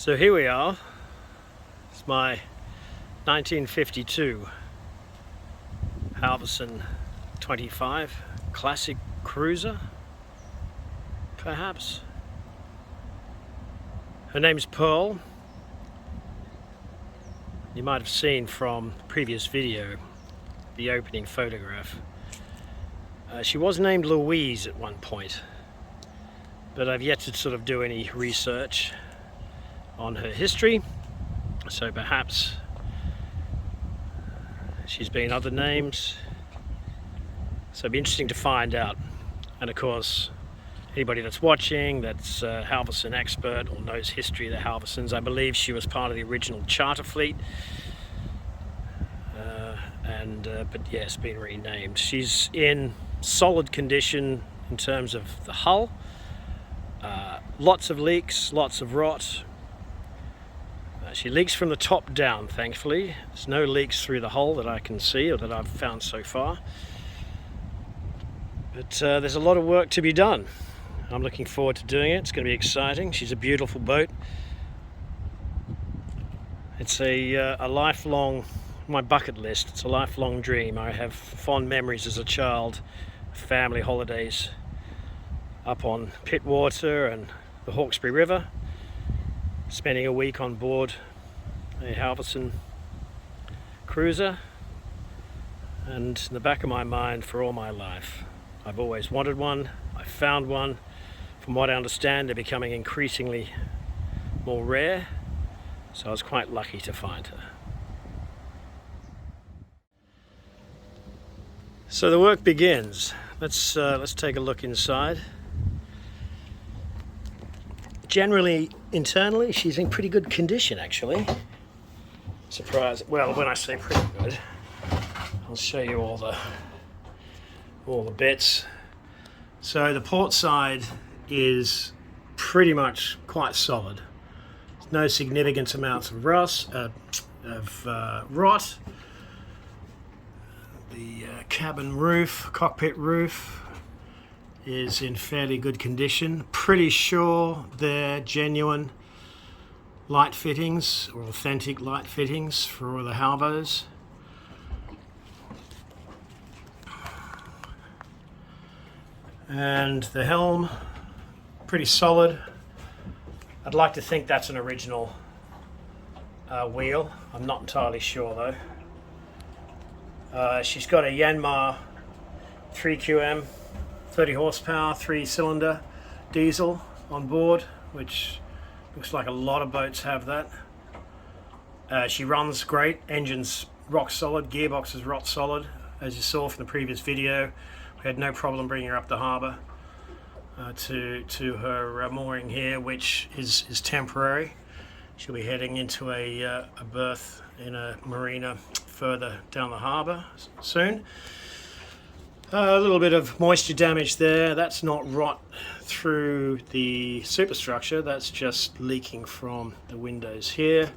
So here we are. It's my 1952 Halverson 25 classic cruiser, perhaps. Her name's Pearl. You might have seen from the previous video the opening photograph. She was named Louise at one point, but I've yet to sort of do any research on her history, so perhaps she's been other names. So it'd be interesting to find out. And of course, anybody that's watching that's a Halverson expert or knows history of the Halversons, I believe she was part of the original charter fleet, but yes, been renamed. She's in solid condition in terms of the hull. Lots of leaks, lots of rot. She leaks from the top down, thankfully. There's no leaks through the hull that I can see or that I've found so far. But there's a lot of work to be done. I'm looking forward to doing it. It's going to be exciting. She's a beautiful boat. It's a lifelong, my bucket list. It's a lifelong dream. I have fond memories as a child, family holidays up on Pittwater and the Hawkesbury River, spending a week on board a Halverson cruiser, and in the back of my mind for all my life, I've always wanted one. I found one. From what I understand, they're becoming increasingly more rare, so I was quite lucky to find her. So the work begins. Let's take a look inside. Generally, internally, she's in pretty good condition, actually. Surprise! Well, when I say pretty good, I'll show you all the bits. So the port side is pretty much quite solid. There's no significant amounts of rot. The cabin roof, cockpit roof, is in fairly good condition. Pretty sure they're genuine light fittings or authentic light fittings for all the Halvos. And the helm, pretty solid. I'd like to think that's an original wheel. I'm not entirely sure though. She's got a Yanmar 3QM 30 horsepower, 3-cylinder diesel on board, which looks like a lot of boats have that. She runs great, engine's rock solid, gearbox is rock solid. As you saw from the previous video, we had no problem bringing her up the harbour to her mooring here, which is temporary. She'll be heading into a berth in a marina further down the harbour soon. A little bit of moisture damage there. That's not rot through the superstructure, that's just leaking from the windows here.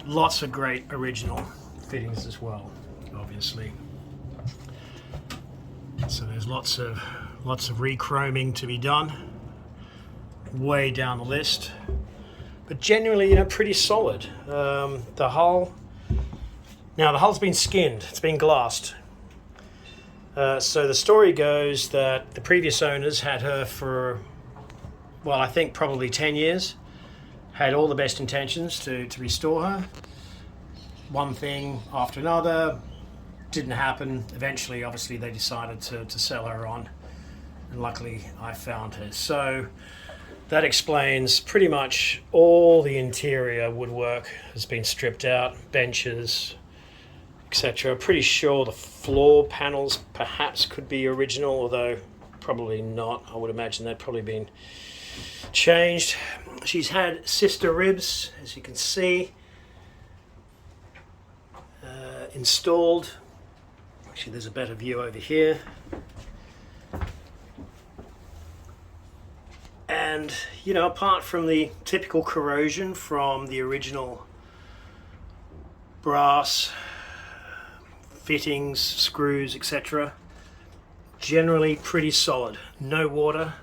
Lots of great original fittings as well, obviously. So there's lots of re-chroming to be done, way down the list. But generally, pretty solid. The hull, now the hull's been skinned, it's been glassed. So the story goes that the previous owners had her for, well, I think probably 10 years, had all the best intentions to restore her. One thing after another, didn't happen. Eventually, obviously, they decided to sell her on, and luckily I found her. So that explains pretty much all the interior woodwork has been stripped out, benches, etc. Pretty sure the floor panels perhaps could be original, although probably not. I would imagine they've probably been changed. She's had sister ribs, as you can see, installed. Actually, there's a better view over here. And, apart from the typical corrosion from the original brass fittings, screws, etc., generally pretty solid. No water.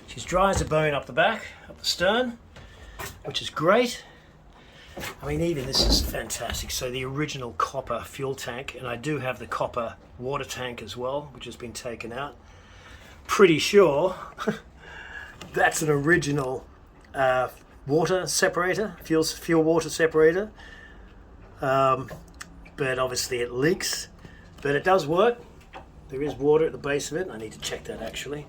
She's dry as a bone up the back, up the stern. which is great. I mean, even this is fantastic. So the original copper fuel tank, and I do have the copper water tank as well, which has been taken out. Pretty sure that's an original water separator, fuel water separator. But obviously it leaks, but it does work. There is water at the base of it. I need to check that actually.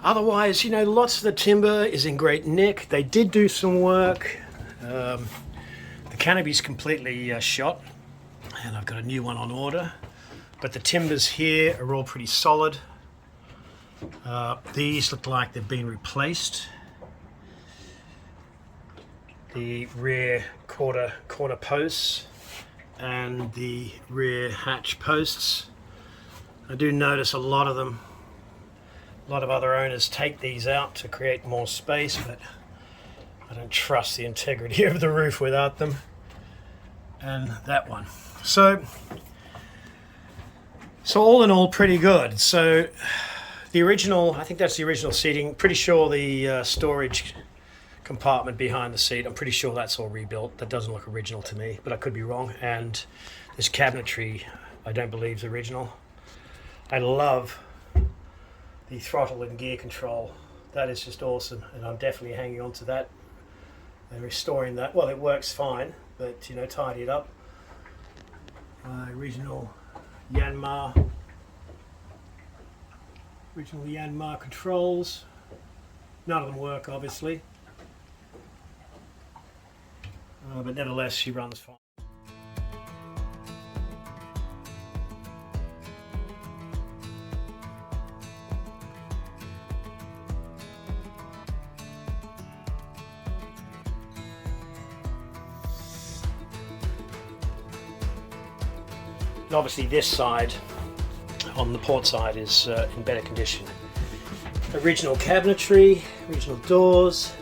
Otherwise, you know, lots of the timber is in great nick. They did do some work. The canopy's completely shot, and I've got a new one on order. But the timbers here are all pretty solid. These look like they've been replaced. The rear quarter posts and the rear hatch posts. I do notice a lot of them, a lot of other owners take these out to create more space, but I don't trust the integrity of the roof without them. And that one. So all in all, pretty good. So the original, I think that's the original seating. Pretty sure the storage compartment behind the seat, I'm pretty sure that's all rebuilt. That doesn't look original to me, but I could be wrong. And this cabinetry, I don't believe is original. I love the throttle and gear control. That is just awesome, and I'm definitely hanging on to that and restoring that. Well, it works fine, but you know, tidy it up. Original Yanmar controls. None of them work, obviously, but nevertheless, she runs fine. And obviously this side, on the port side, is in better condition. Original cabinetry, original doors.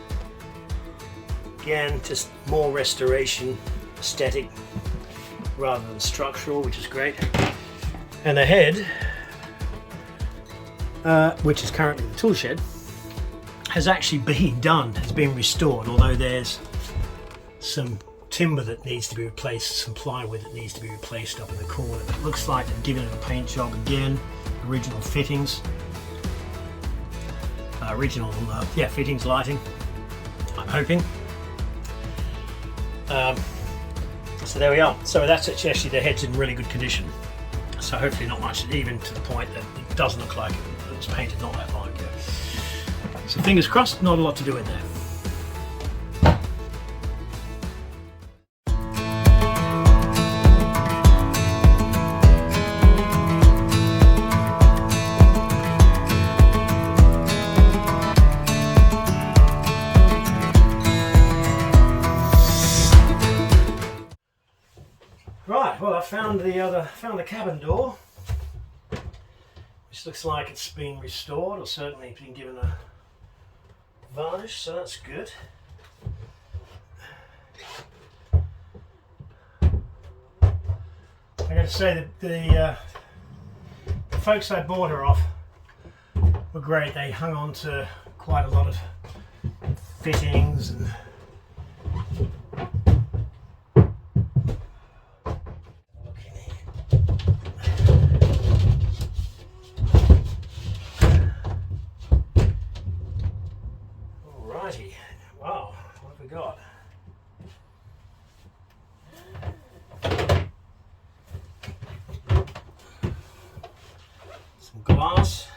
Again, just more restoration, aesthetic, rather than structural, which is great. And the head, which is currently the tool shed, has actually been done, has been restored, although there's some timber that needs to be replaced, some plywood that needs to be replaced up in the corner. It looks like they've given it a paint job again, original fittings, fittings, lighting, I'm hoping. So there we are. So that's actually, the head's in really good condition. So hopefully not much, even to the point that it doesn't look like it was painted not that long ago. So fingers crossed, not a lot to do in there. Right, well, I found the cabin door, which looks like it's been restored, or certainly been given a varnish, so that's good. I got to say that the folks I bought her off were great. They hung on to quite a lot of fittings and wow, what have we got? Some glass,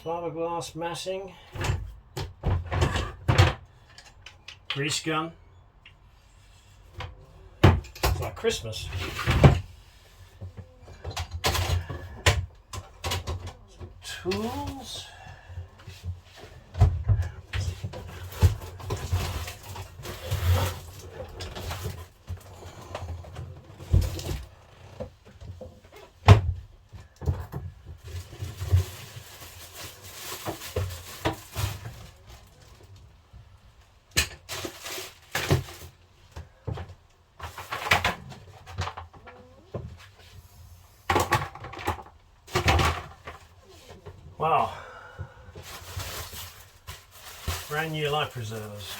fiberglass massing, grease gun. It's like Christmas. Some tools. Wow. Brand new life preservers.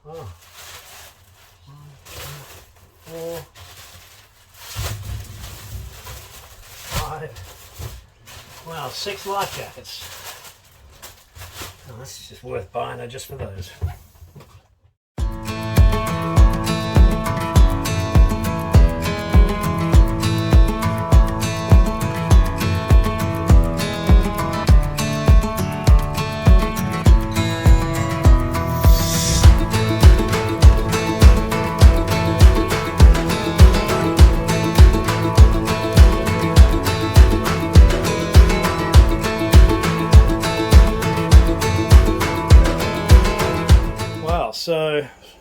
Oh. 1, 2, 4, 5. Wow, 6 life jackets. Oh, that's just worth buying though, just for those.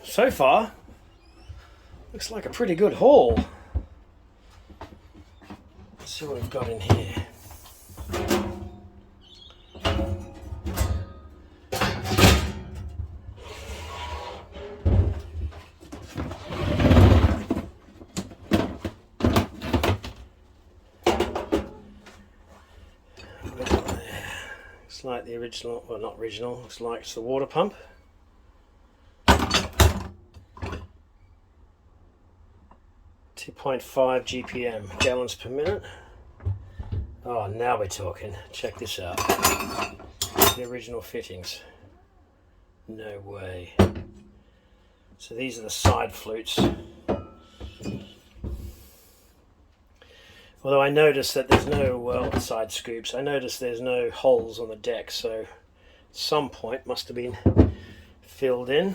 So far, looks like a pretty good haul. Let's see what we've got in here. Looks like the original, well not original, looks like it's the water pump. 2.5 GPM, gallons per minute. Oh, now we're talking. Check this out. The original fittings. No way. So these are the side flutes. Although I noticed that there's no side scoops. I noticed there's no holes on the deck, so at some point must have been filled in.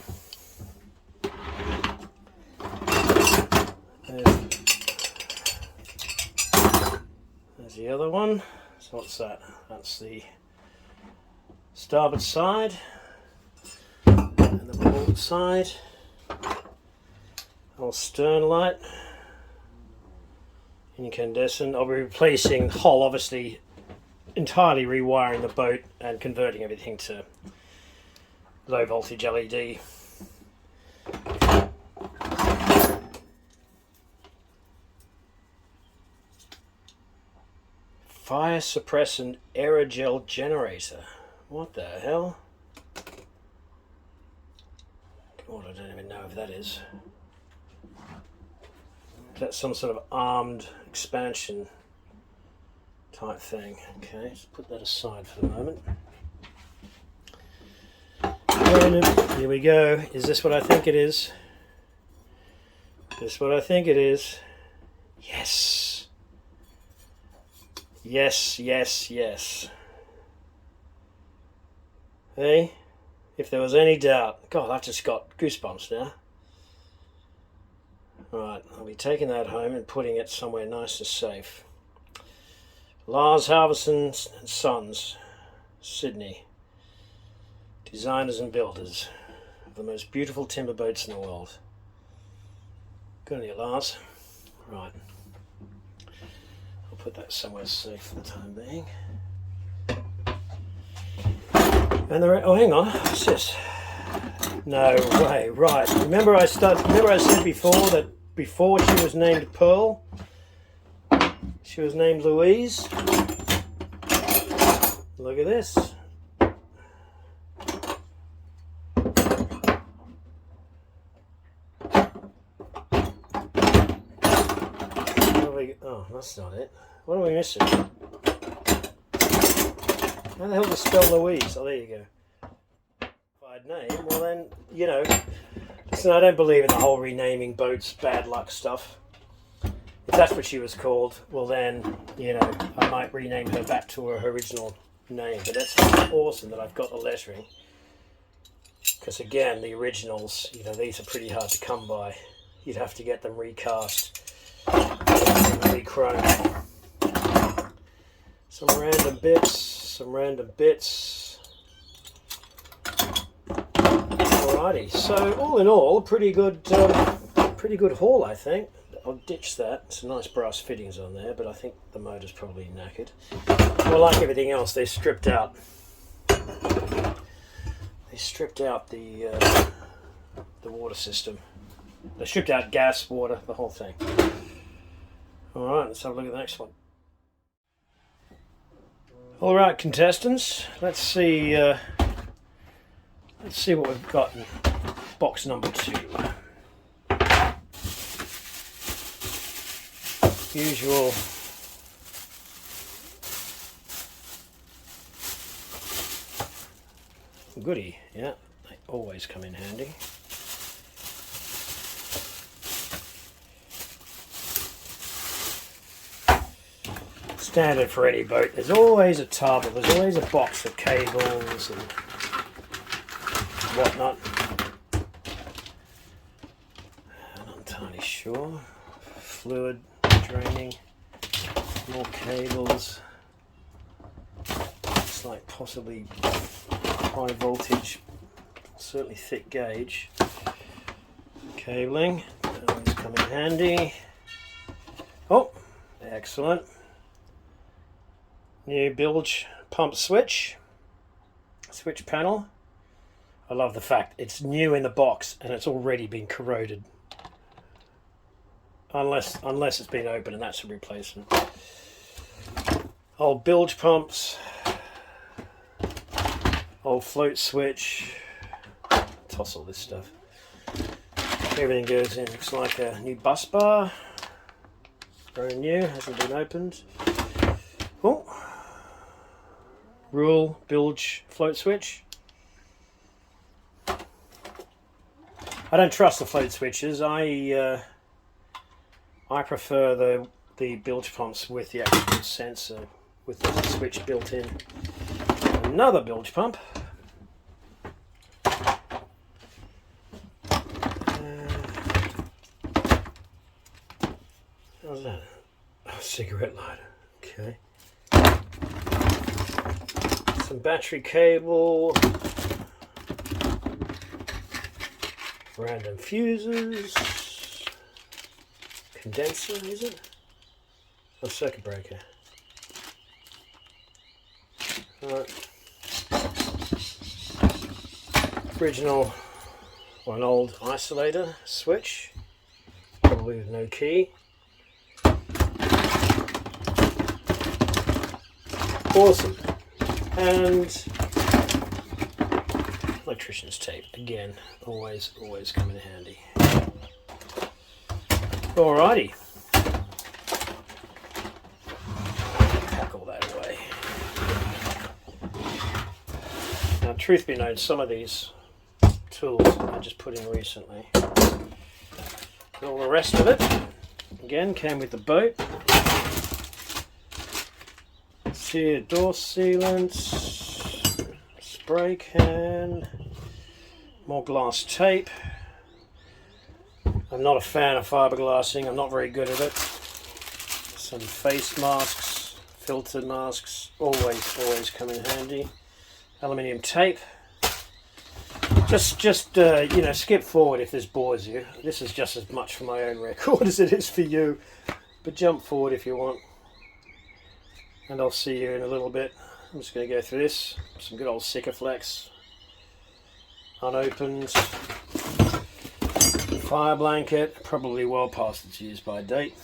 There's the other one. So what's that? That's the starboard side and the port side. Whole stern light. Incandescent. I'll be replacing the hull, obviously entirely rewiring the boat and converting everything to low voltage LED. Fire suppressant aerogel generator. What the hell? God, I don't even know if that is. That's some sort of armed expansion type thing. Okay, let's put that aside for the moment. And here we go. Is this what I think it is? Is this what I think it is? Yes. Yes, yes, yes. Hey, if there was any doubt. God, I've just got goosebumps now. Right, I'll be taking that home and putting it somewhere nice and safe. Lars Halverson and Sons, Sydney. Designers and builders of the most beautiful timber boats in the world. Good on you, Lars. Right. Put that somewhere safe for the time being. And oh, hang on, what's this? No way, right. Remember I said before that before she was named Pearl, she was named Louise. Look at this. Oh, that's not it. What are we missing? How the hell do you spell Louise? Oh, there you go. Name. Well then, you know, listen, I don't believe in the whole renaming boats bad luck stuff. If that's what she was called, well then, you know, I might rename her back to her original name. But that's awesome that I've got the lettering. Because again, the originals, you know, these are pretty hard to come by. You'd have to get them recast. Chrome. Some random bits. Alrighty, so all in all, pretty good haul, I think. I'll ditch that. Some nice brass fittings on there, but I think the motor's probably knackered. Well, like everything else, they stripped out. They stripped out the water system. They stripped out gas, water, the whole thing. Alright, let's have a look at the next one. All right, contestants, let's see what we've got in box number 2. Usual goodie, yeah, they always come in handy. Standard for any boat. There's always a tub, or there's always a box of cables and whatnot. I'm not entirely sure. Fluid draining, more cables. Looks like possibly high voltage, certainly thick gauge cabling. Those come in handy. Oh, excellent. New bilge pump switch panel. I love the fact it's new in the box and it's already been corroded. Unless it's been open, and that's a replacement. Old bilge pumps. Old float switch. Toss all this stuff. Everything goes in. Looks like a new bus bar. Brand new, hasn't been opened. Oh. Rule, bilge, float switch. I don't trust the float switches. I prefer the bilge pumps with the actual sensor, with the switch built in. Another bilge pump. How's that? Oh, cigarette lighter. Okay. Some battery cable. Random fuses. Condenser, is it? Oh, circuit breaker. Right. Original, or an old isolator switch, probably with no key. Awesome. And electrician's tape, again, always come in handy. Alrighty. Pack all that away. Now, truth be known, some of these tools I just put in recently. And all the rest of it, again, came with the boat. Here, door sealant, spray can, more glass tape. I'm not a fan of fiberglassing, I'm not very good at it. Some face masks, filter masks, always come in handy. Aluminium tape. Just you know, skip forward if this bores you. This is just as much for my own record as it is for you, but jump forward if you want. And I'll see you in a little bit. I'm just going to go through this. Some good old Sikaflex. Unopened. Fire blanket. Probably well past its use by date.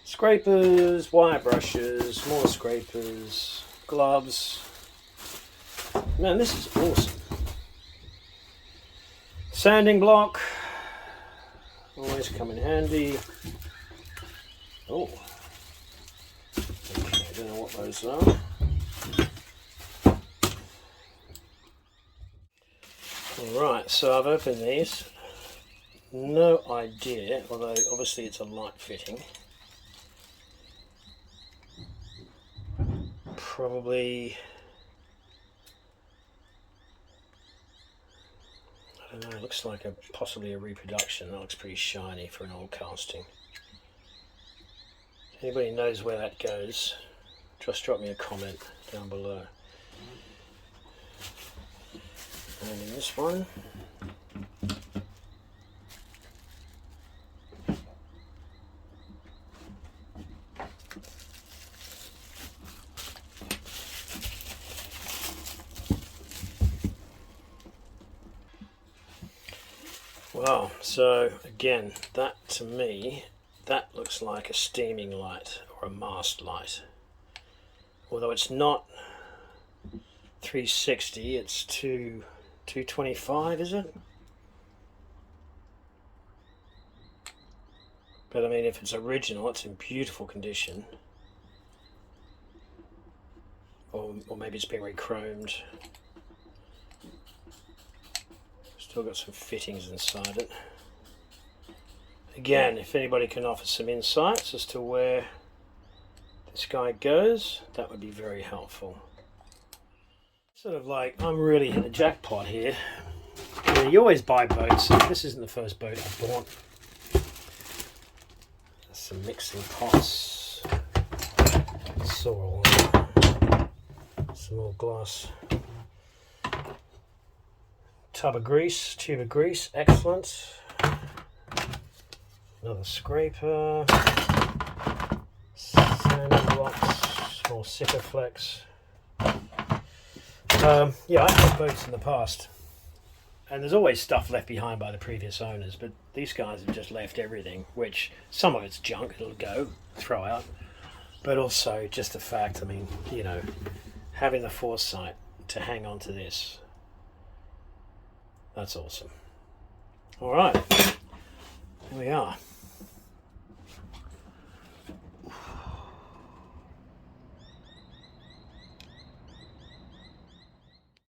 Scrapers, wire brushes, more scrapers, gloves. Man, this is awesome. Sanding block. Always come in handy. Oh. I don't know what those are. Alright, so I've opened these. No idea, although obviously it's a light fitting. Probably, I don't know, it looks like possibly a reproduction. That looks pretty shiny for an old casting. If anybody knows where that goes, just drop me a comment down below. And in this one, wow, so again, that to me, that looks like a steaming light or a mast light. although it's not 360, it's 225, is it? But I mean, if it's original, it's in beautiful condition. Or maybe it's been re-chromed. Still got some fittings inside it. Again, if anybody can offer some insights as to where this guy goes, that would be very helpful. Sort of like, I'm really in the jackpot here. You know, you always buy boats. This isn't the first boat I've bought. There's some mixing pots. Sorrel. Some more glass. Tube of grease, excellent. Another scraper. Sanding blocks, small Sikaflex. Yeah, I've had boats in the past, and there's always stuff left behind by the previous owners, but these guys have just left everything, which some of it's junk, it'll go, throw out, but also just the fact, I mean, you know, having the foresight to hang on to this, that's awesome. All right, here we are.